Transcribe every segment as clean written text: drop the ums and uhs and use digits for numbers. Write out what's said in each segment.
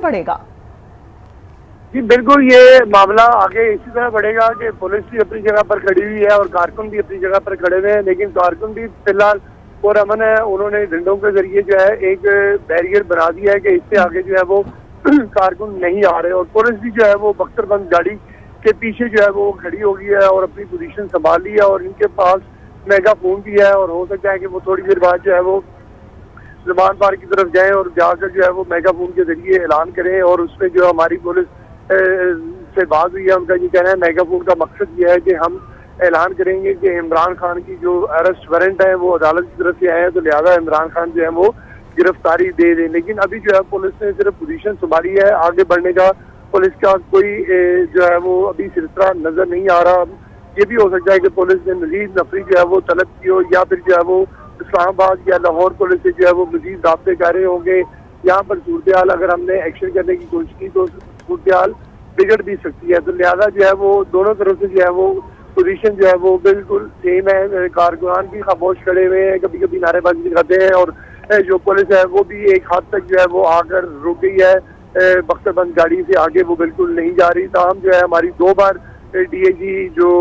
बढ़ेगा? जी बिल्कुल, ये मामला आगे इसी तरह बढ़ेगा कि पुलिस भी अपनी जगह पर खड़ी हुई है और कारकुन भी अपनी जगह पर खड़े हुए हैं, लेकिन कारकुन भी फिलहाल और अमन है। उन्होंने डंडों के जरिए जो है एक बैरियर बना दिया है कि इससे आगे जो है वो कारकुन नहीं आ रहे, और पुलिस भी जो है वो बख्तरबंद गाड़ी के पीछे जो है वो खड़ी हो गई है और अपनी पोजीशन संभाल ली है, और इनके पास मेगाफोन भी है, और हो सकता है कि वो थोड़ी देर बाद जो है वो ज़मान पार की तरफ जाएं और जाकर जो है वो मेगाफोन के जरिए ऐलान करें। और उसमें जो हमारी पुलिस से बात हुई है, उनका ये कहना है मेगाफोन का मकसद ये है कि हम ऐलान करेंगे कि इमरान खान की जो अरेस्ट वारंट है वो अदालत की तरफ से आए हैं, तो लिहाजा इमरान खान जो है वो गिरफ्तारी दे दें। लेकिन अभी जो है पुलिस ने सिर्फ पोजीशन संभाली है, आगे बढ़ने का पुलिस का कोई जो है वो अभी सिलसिला नजर नहीं आ रहा। ये भी हो सकता है कि पुलिस ने मजीद नफरी जो है वो तलब की हो, या फिर जो है वो इस्लामाबाद या लाहौर पुलिस से जो है वो मजीद राब्ते कर रहे होंगे। यहाँ पर सूरत हाल अगर हमने एक्शन करने की कोशिश की तो सूरत हाल बिगड़ भी सकती है, तो लिहाजा जो है वो दोनों तरफ से जो है वो पोजीशन जो है वो बिल्कुल सेम है। कारकुनान भी खामोश खड़े हुए हैं, कभी कभी नारेबाजी करते हैं, और जो पुलिस है वो भी एक हद तक जो है वो आकर रुक गई है, बख्तरबंद गाड़ी से आगे वो बिल्कुल नहीं जा रही। ताहम जो है हमारी 2 बार DIG जो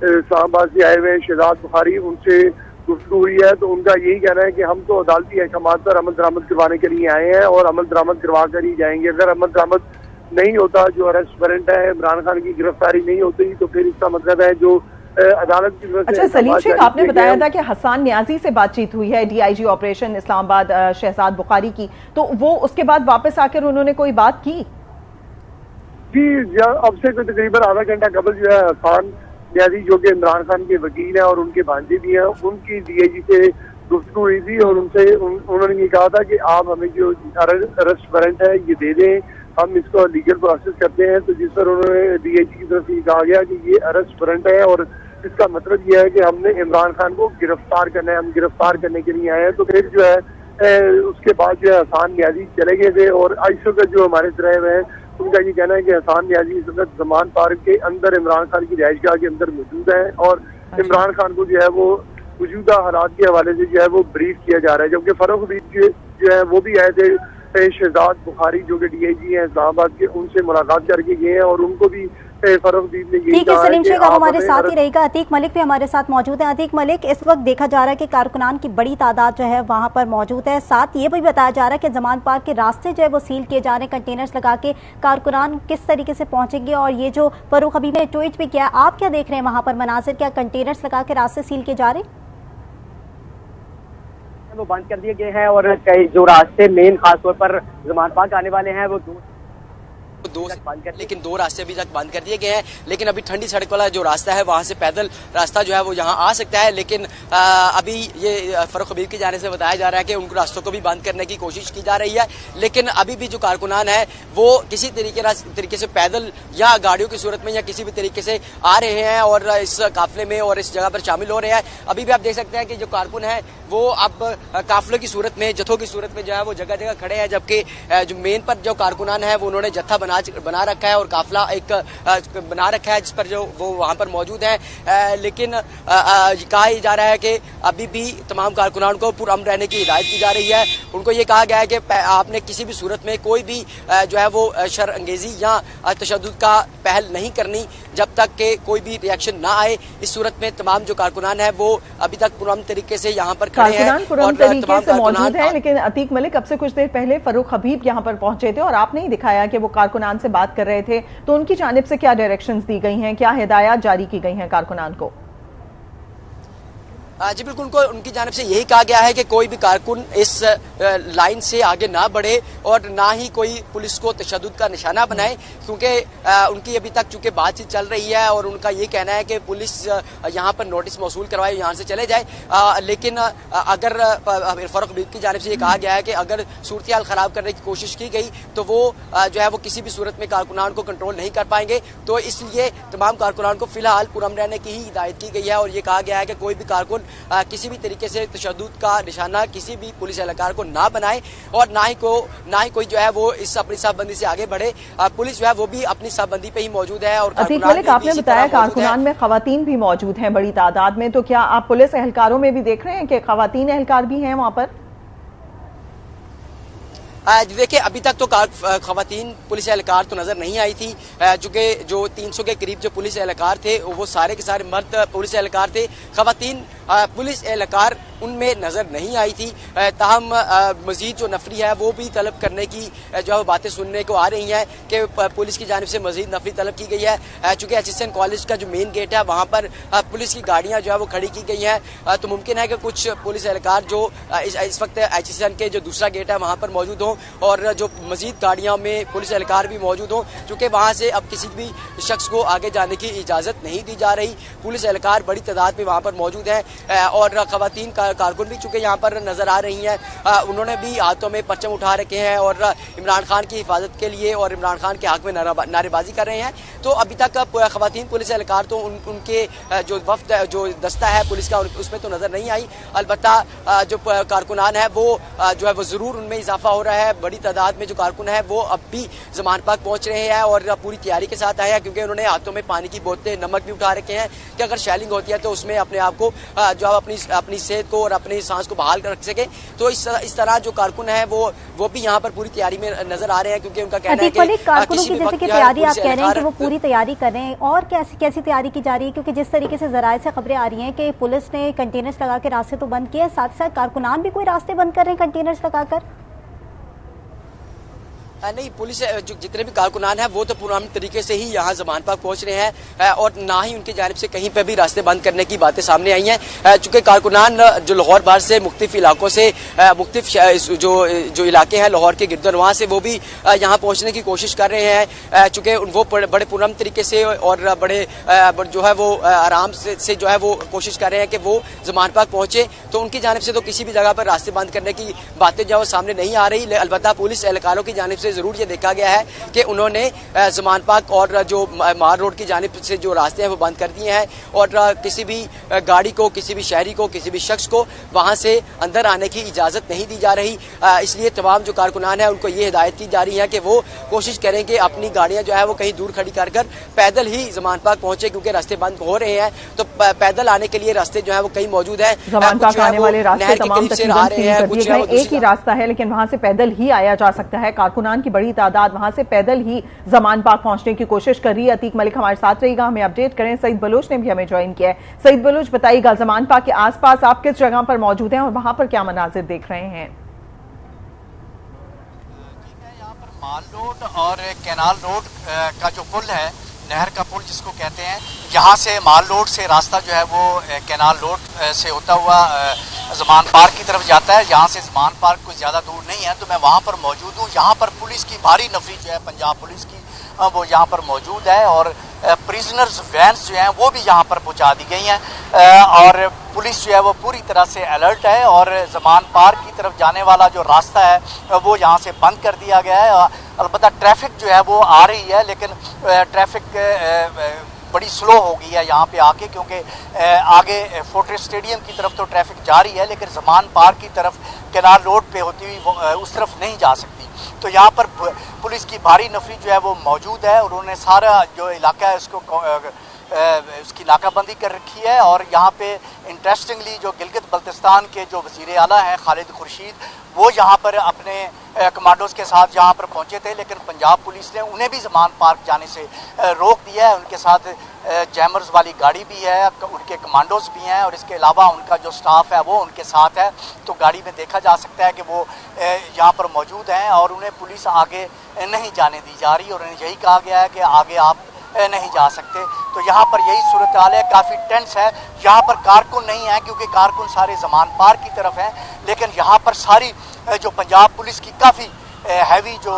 इस्लामाबाद से आए हुए हैं शहजाद बुखारी, उनसे गुफ्तगू हुई है, तो उनका यही कहना है कि हम तो अदालती अहकाम पर अमल दरामद करवाने के लिए आए हैं और अमल दरामद करवा कर ही जाएंगे। अगर अमल दरामद नहीं होता, जो अरेस्ट वारंट है इमरान खान की गिरफ्तारी नहीं होती, तो फिर इसका मतलब है जो अदालत की तरफ से। अच्छा सलीम शेख, आपने बताया था कि हसन न्याजी से बातचीत हुई है DIG ऑपरेशन इस्लामाबाद शहजाद बुखारी की, तो वो उसके बाद वापस आकर उन्होंने कोई बात की? जी, अब से तकरीबन आधा घंटा कबल जो है हसन न्याजी जो कि इमरान खान के वकील हैं और उनके भांजे भी हैं, उनकी DIG से गुफ्तगू हुई थी, और उन्होंने ये कहा था कि आप हमें जो अरेस्ट वारंट है ये दे दें, हम इसको लीगल प्रोसेस करते हैं। तो जिस पर उन्होंने DIG की तरफ से कहा गया कि ये अरेस्ट वारंट है और इसका मतलब ये है कि हमने इमरान खान को गिरफ्तार करना है, हम गिरफ्तार करने के लिए आए हैं। तो फिर जो है उसके बाद जो है हसन न्याजी चले गए थे, और इस वक्त जो हमारे रहे हुए हैं उनका ये कहना है कि हसन न्याजी इस वक्त ज़मान पार्क के अंदर इमरान खान की रिहाइशगाह के अंदर मौजूद है, और इमरान खान को जो है वो मौजूदा हालात के हवाले से जो है वो ब्रीफ किया जा रहा है। जबकि फारूक हबीब जो है वो भी आए थे शहजाद बुखारी जो कि DIG हैं इस्लामाबाद के, उनसे मुलाकात करके गए हैं, और उनको भी फारूक हबीब ने यही कहा है। सलीम शेख, आप हमारे साथ ही रहेगा। अतीक मलिक भी हमारे साथ मौजूद है। अतीक मलिक, इस वक्त देखा जा रहा है कि कारकुनान की बड़ी तादाद जो है वहां पर मौजूद है, साथ ये भी बताया जा रहा है कि ज़मान पार्क के रास्ते जो है वो सील किए जा रहे हैं, कंटेनर्स लगा के। कारकुनान किस तरीके से पहुंचेंगे, और ये जो फारूक हबीब ने ट्वीट भी किया, आप क्या देख रहे हैं वहां पर मनाजिर? क्या कंटेनर्स लगा के रास्ते सील किए जा रहे हैं? वो बंद कर दिए गए हैं, और कई जो रास्ते मेन खासतौर पर ज़मान पार्क आने वाले हैं वो लेकिन 2 रास्ते अभी तक बंद कर दिए गए हैं। लेकिन अभी ठंडी सड़क वाला जो रास्ता है वहां से पैदल रास्ता जो है वो यहाँ आ सकता है। लेकिन अभी ये फारूक हबीब की जाने से बताया जा रहा है कि उन रास्तों को भी बंद करने की कोशिश की जा रही है। लेकिन अभी भी जो कारकुनान है वो किसी तरीके से पैदल या गाड़ियों की सूरत में या किसी भी तरीके से आ रहे हैं और इस काफिले में और इस जगह पर शामिल हो रहे हैं। अभी भी आप देख सकते हैं कि जो कारकुन है वो अब काफिले की सूरत में, जत्थों की सूरत में जो है वो जगह जगह खड़े हैं, जबकि जो मेन पर जो कारकुनान है वो उन्होंने जत्था बना रखा है और काफिला एक बना रखा है जिस पर जो वो वहां पर मौजूद है। लेकिन कहा जा रहा है कि अभी भी तमाम कारकुनान को पुरअमन रहने की हिदायत की जा रही है। उनको ये कहा गया है कि आपने किसी भी सूरत में कोई भी जो है वो शर अंगेजी या तशद्दुद का पहल नहीं करनी जब तक के कोई भी रिएक्शन ना आए। इस सूरत में तमाम जो कारकुनान है वो अभी तक पुरअमन तरीके से यहाँ पर खड़े हैं और तरीके से मौजूद है। लेकिन अतीक मलिक, अब से कुछ देर पहले फारूक हबीब यहाँ पर पहुंचे थे और आपने ही दिखाया कि वो कारकुनान से बात कर रहे थे, तो उनकी जानिब से क्या डायरेक्शंस दी गई हैं, क्या हिदायत जारी की गई हैं कारकुनान को? जी बिल्कुल, उनकी जानिब से यही कहा गया है कि कोई भी कारकुन इस लाइन से आगे ना बढ़े और ना ही कोई पुलिस को तशद्दुद का निशाना बनाए, क्योंकि उनकी अभी तक चूंकि बातचीत चल रही है और उनका ये कहना है कि पुलिस यहाँ पर नोटिस मौसूल करवाए, यहाँ से चले जाए। लेकिन अगर फारूक हबीब की जानिब से ये कहा गया है कि अगर सूरत हाल खराब करने की कोशिश की गई तो वो जो है वो किसी भी सूरत में कारकुनान को कंट्रोल नहीं कर पाएंगे। तो इसलिए तमाम कारकुनान को फिलहाल पुरअमन रहने की ही हिदायत की गई है और ये कहा गया है कि कोई भी कारकुन किसी भी तरीके से तशद्दुद का निशाना किसी भी पुलिस एहलकार को ना बनाए और ना ही कोई जो है वो इस अपनी साहबंदी से आगे बढ़े। पुलिस जो है वो भी अपनी साहबंदी पे ही मौजूद है। और अतीक मलिक, आपने बताया कारकुनान में खवातीन भी मौजूद हैं बड़ी तादाद में, तो क्या आप पुलिस एहलकारों में भी देख रहे हैं कि खवातीन एहलकार भी हैं वहां पर? देखिए अभी तक तो खवातीन पुलिस एहलकार तो नजर नहीं आई थी, चूंकि जो 300 के करीब जो पुलिस एहलकार थे वो सारे के सारे मर्द पुलिस एहलकार थे। खवातीन पुलिस एहलकार उनमें नजर नहीं आई थी। ताहम मजीद जो नफरी है वो भी तलब करने की जो है बातें सुनने को आ रही हैं कि पुलिस की जानिब से मजीद नफरी तलब की गई है। चूंकि एचएसएन कॉलेज का जो मेन गेट है वहां पर पुलिस की गाड़ियां जो है वो खड़ी की गई हैं, तो मुमकिन है कि कुछ पुलिस एहलकार जो इस वक्त एचएसएन के जो दूसरा गेट है वहां पर मौजूद हो और जो मजीद गाड़ियों में पुलिस एहलकार भी मौजूद हो, चूंकि वहां से अब किसी भी शख्स को आगे जाने की इजाजत नहीं दी जा रही। पुलिस एहलकार बड़ी तादाद में वहां पर मौजूद है और खवातीन कारकुन भी चूंकि यहाँ पर नजर आ रही हैं, उन्होंने भी हाथों में परचम उठा रखे हैं और इमरान खान की हिफाजत के लिए और इमरान खान के हक में नारेबाजी कर रहे हैं। तो अभी तक खवातीन पुलिस एहलकार तो उनके जो वफ्द जो दस्ता है पुलिस का उसमें तो नजर नहीं आई। अलबत्ता जो कारकुनान है वो जो है वो जरूर उनमें इजाफा हो रहा है। बड़ी तादाद में जो कारकुन है वो अब भी जमान पाक पहुंच रहे हैं और पूरी तैयारी के साथ आए हैं, क्योंकि उन्होंने हाथों में पानी की बोतलें नमक भी उठा रखे हैं कि अगर शेलिंग होती है तो उसमें अपने आप को जो अपनी सेहत को और अपनी सांस को बहाल रख सके। तो इस तरह जो कारकुन है वो भी यहाँ पर पूरी तैयारी में नजर आ रहे हैं, क्योंकि उनका कहना है कि कारकुनों की जैसे कि तैयारी आप कह रहे हैं कि वो पूरी तैयारी कर रहे हैं, और कैसी तैयारी की जा रही है? क्योंकि जिस तरीके से जराये से खबरें आ रही हैं कि पुलिस ने कंटेनर्स लगा के रास्ते तो बंद किए, साथ साथ कारकुनान भी कोई रास्ते बंद कर रहे हैं कंटेनर्स लगाकर। नहीं, पुलिस जो जितने भी कारकुनान हैं वो तो पुराने तरीके से ही यहाँ जमान पाक पहुंच रहे हैं और ना ही उनकी जानिब से कहीं पे भी रास्ते बंद करने की बातें सामने आई हैं। चूंकि कारकुनान जो लाहौर बाहर से मुख्तलिफ इलाकों से मुख्तलिफ जो इलाके हैं लाहौर के गिरदरवां से वो भी यहाँ पहुंचने की कोशिश कर रहे हैं। चूंकि वो बड़े पुरअमन तरीके से और बड़े जो है वो आराम से जो है वो कोशिश कर रहे हैं कि वो जमान पाक पहुंचे, तो उनकी जानिब से तो किसी भी जगह पर रास्ते बंद करने की बातें जो है सामने नहीं आ रही। अलबत्ता पुलिस एहलकारों की जानिब से जरूर ये देखा गया है कि उन्होंने जमान पाक और जो मार रोड की जानिब से जो रास्ते हैं वो बंद कर दिए हैं और किसी भी गाड़ी को, किसी भी शहरी को, किसी भी शख्स को वहां से अंदर आने की इजाजत नहीं दी जा रही। इसलिए तमाम जो कारकुनान है उनको ये हिदायत की जा रही है कि वो कोशिश करें कि अपनी गाड़ियां जो है वो कहीं दूर खड़ी कर पैदल ही जमान पाक पहुंचे, क्योंकि रास्ते बंद हो रहे हैं। तो पैदल आने के लिए रास्ते जो है वो कहीं मौजूद है। जमान पाक आने वाले रास्ते तमाम तकरीबन सील कर दिए गए। एक ही रास्ता है लेकिन वहां से पैदल ही आया जा सकता है। कारकुनान की बड़ी तादाद वहां से पैदल ही जमान पाक पहुंचने की कोशिश कर रही है। अतीक मलिक हमारे साथ रहेगा, हमें अपडेट करें। सईद बलोच ने भी हमें ज्वाइन किया है। सईद बलोच, बताइएगा जमान पाक के आसपास आप किस जगह पर मौजूद हैं और वहां पर क्या मनाजिर देख रहे हैं? यहाँ पर माल रोड और कैनाल रोड का जो पुल है, नहर का पुल जिसको कहते हैं, यहाँ से माल रोड से रास्ता जो है वो कैनाल रोड से होता हुआ जमान पार्क की तरफ जाता है। यहाँ से जमान पार्क कुछ ज़्यादा दूर नहीं है, तो मैं वहाँ पर मौजूद हूँ। यहाँ पर पुलिस की भारी नफरी जो है पंजाब पुलिस की वो यहाँ पर मौजूद है और प्रिजनर्स वैन्स जो हैं वो भी यहाँ पर पहुँचा दी गई हैं और पुलिस जो है वो पूरी तरह से अलर्ट है और जमान पार्क की तरफ जाने वाला जो रास्ता है वो यहाँ से बंद कर दिया गया है। अलबत्ता ट्रैफिक जो है वो आ रही है, लेकिन ट्रैफिक बड़ी स्लो हो गई है यहाँ पे आके, क्योंकि आगे फोर्ट्रेस स्टेडियम की तरफ तो ट्रैफिक जारी है, लेकिन जमान पार्क की तरफ कैनाल रोड पे होती हुई उस तरफ नहीं जा सकती। तो यहाँ पर पुलिस की भारी नफरी जो है वो मौजूद है और उन्होंने सारा जो इलाका है उसको उसकी नाकाबंदी कर रखी है। और यहाँ पे इंटरेस्टिंगली जो गिलगित बल्तिस्तान के जो वज़ीर आला हैं खालिद खुर्शीद, वो यहाँ पर अपने कमांडोज के साथ यहाँ पर पहुँचे थे, लेकिन पंजाब पुलिस ने उन्हें भी जमान पार्क जाने से रोक दिया है। उनके साथ जैमर्स वाली गाड़ी भी है, उनके कमांडोज भी हैं और इसके अलावा उनका जो स्टाफ है वो उनके साथ है। तो गाड़ी में देखा जा सकता है कि वो यहाँ पर मौजूद हैं और उन्हें पुलिस आगे नहीं जाने दी जा रही और उन्हें यही कहा गया है कि आगे आप नहीं जा सकते। तो यहाँ पर यही सूरत हाल है, काफ़ी टेंस है। यहाँ पर कारकुन नहीं है क्योंकि कारकुन सारे जमान पार्क की तरफ हैं, लेकिन यहाँ पर सारी जो पंजाब पुलिस की काफ़ी हैवी जो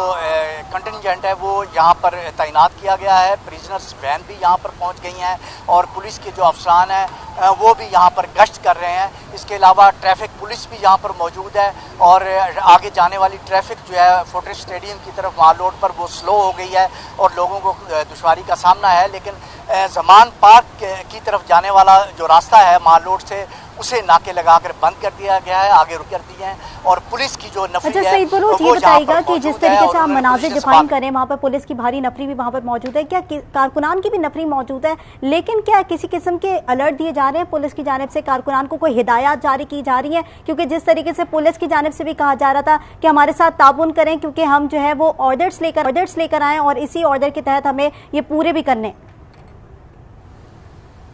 कंटिंजेंट है वो यहाँ पर तैनात किया गया है। प्रिजनर्स वैन भी यहाँ पर पहुँच गई हैं और पुलिस के जो अफसरान हैं वो भी यहाँ पर गश्त कर रहे हैं। इसके अलावा ट्रैफिक पुलिस भी यहाँ पर मौजूद है और आगे जाने वाली ट्रैफिक जो है फोर्ट्रेस स्टेडियम की तरफ माल रोड पर वो स्लो हो गई है और लोगों को दुश्वारी का सामना है। लेकिन जमान पार्क की तरफ जाने वाला जो रास्ता है माल रोड से, उसे नाके लगाकर बंद कर दिया गया है, आगे रुक कर दिए हैं। और पुलिस की जो नफरी अच्छा है, सईद बलोच, ये बताइएगा कि जिस तरीके से आप मनाजिर डिफाइन करें, वहाँ पर पुलिस की भारी नफरी भी वहाँ पर मौजूद है, क्या कारकुनान की भी नफरी मौजूद है, लेकिन क्या किसी किस्म के अलर्ट दिए जा रहे हैं पुलिस की जानिब से, कारकुनान को कोई हिदायत जारी की जा रही है? क्योंकि जिस तरीके से पुलिस की जानिब से भी कहा जा रहा था कि हमारे साथ ताउन करें, क्योंकि हम जो है वो ऑर्डर्स लेकर आए और इसी ऑर्डर के तहत हमें ये पूरे भी करने।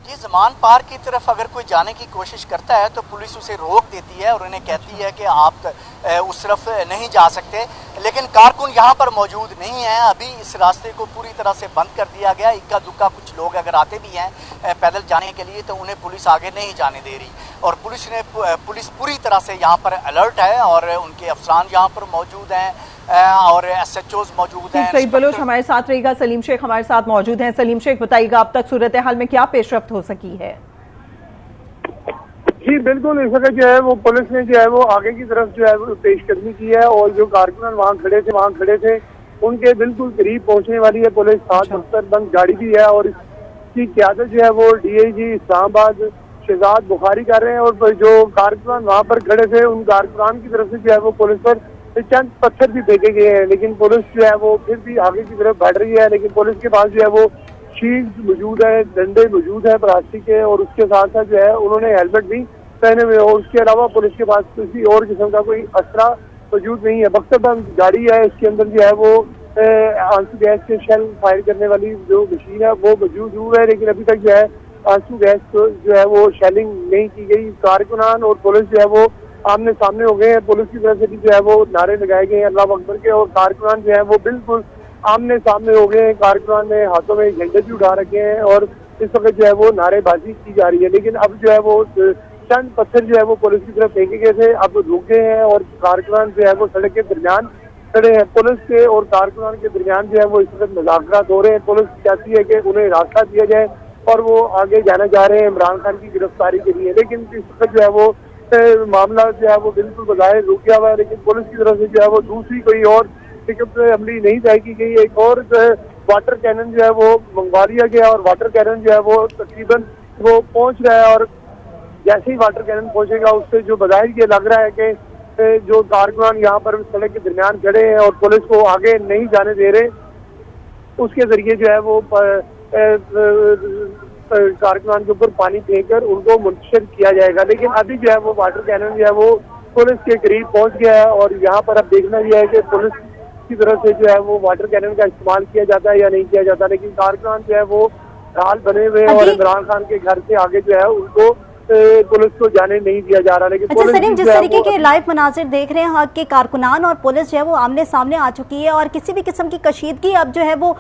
ये ज़मान पार की तरफ अगर कोई जाने की कोशिश करता है तो पुलिस उसे रोक देती है और उन्हें कहती है कि आप उस तरफ नहीं जा सकते। लेकिन कारकुन यहाँ पर मौजूद नहीं है, अभी इस रास्ते को पूरी तरह से बंद कर दिया गया। इक्का दुक्का कुछ लोग अगर आते भी हैं पैदल जाने के लिए तो उन्हें पुलिस आगे नहीं जाने दे रही। और पुलिस पूरी तरह से यहाँ पर अलर्ट है और उनके अफसरान यहाँ पर मौजूद हैं और SHOs मौजूद हैं। सईद बलोच हमारे साथ रहेगा, सलीम शेख हमारे साथ मौजूद हैं। सलीम शेख बताइएगा, अब तक सूरत हाल में क्या पेशरफ्त हो सकी है? जी बिल्कुल, इस वक्त जो है वो पुलिस ने जो है वो आगे की तरफ जो है वो पेशकदमी की है और जो कारकुनान वहाँ खड़े थे उनके बिल्कुल करीब पहुँचने वाली है पुलिस। 7 दफ्तर बंद गाड़ी भी है और इसकी क़यादत जो है वो DIG इस्लामाबाद शहजाद बुखारी कर रहे हैं। और जो कारकुनान वहाँ पर खड़े थे उन कारकुनान की तरफ से जो है वो पुलिस पर चंद पत्थर भी फेंके गए हैं, लेकिन पुलिस जो है वो फिर भी आगे की तरफ बढ़ रही है। लेकिन पुलिस के पास जो है वो शील्ड मौजूद है, डंडे मौजूद है प्लास्टिक के, और उसके साथ साथ जो है उन्होंने हेलमेट भी पहने हुए। और उसके अलावा पुलिस के पास किसी और किस्म का कोई असला मौजूद नहीं है। बख्तरबंद गाड़ी है, इसके अंदर जो है वो आंसू गैस के शेल फायर करने वाली जो मशीन है वो मौजूद है, लेकिन अभी तक जो है आंसू गैस जो है वो शेलिंग नहीं की गई। कारकुनान और पुलिस जो है वो आमने सामने हो गए हैं। पुलिस की तरफ से भी जो है वो नारे लगाए गए हैं अल्लाह अकबर के, और कारकुनान जो है वो बिल्कुल आमने सामने हो गए हैं। कारकुनान ने हाथों में झंडे भी उठा रखे हैं और इस वक्त जो है वो नारेबाजी की जा रही है। लेकिन अब जो है वो चंद पत्थर जो है वो पुलिस की तरफ फेंके गए थे, अब रुक गए हैं और कारकुनान जो है वो सड़क के दरमियान खड़े हैं। पुलिस के और कारकुनान के दरमियान जो है वो इस वक्त मुज़ाकरात हो रहे हैं। पुलिस चाहती है कि उन्हें रास्ता दिया जाए और वो आगे जाने जा रहे हैं इमरान खान की गिरफ्तारी के लिए। लेकिन इस वक्त जो है वो मामला जो है वो बिल्कुल बजाय रुक गया हुआ है। लेकिन पुलिस की तरफ से जो है वो दूसरी कोई और टिकट अमली नहीं तय की गई। एक और जो है वाटर कैनन जो है वो मंगवा लिया गया और वाटर कैनन जो है वो तकरीबन वो पहुंच रहा है। और जैसे ही वाटर कैनन पहुंचेगा उससे जो बजाय ये लग रहा है कि जो कारकुनान यहाँ पर सड़क के दरमियान खड़े हैं और पुलिस को आगे नहीं जाने दे रहे, उसके जरिए जो है वो कारकुनान के ऊपर पानी फेंककर उनको मुंतशिर किया जाएगा। लेकिन अभी जो है वो वाटर कैनन जो है वो पुलिस के करीब पहुंच गया है और यहाँ पर अब देखना यह है कि पुलिस की तरफ से जो है वो वाटर कैनन का इस्तेमाल किया जाता है या नहीं किया जाता। लेकिन कारकुनान जो है वो ढाल बने हुए और इमरान खान के घर से आगे जो है उनको पुलिस को जाने नहीं दिया जा रहा। लेकिन अच्छा सलीम, जिस तरीके के लाइव मनाजिर देख रहे हैं कि कारकुनान और पुलिस जो है वो आमने सामने आ चुकी है और किसी भी किस्म की कशीदगी अब जो है वो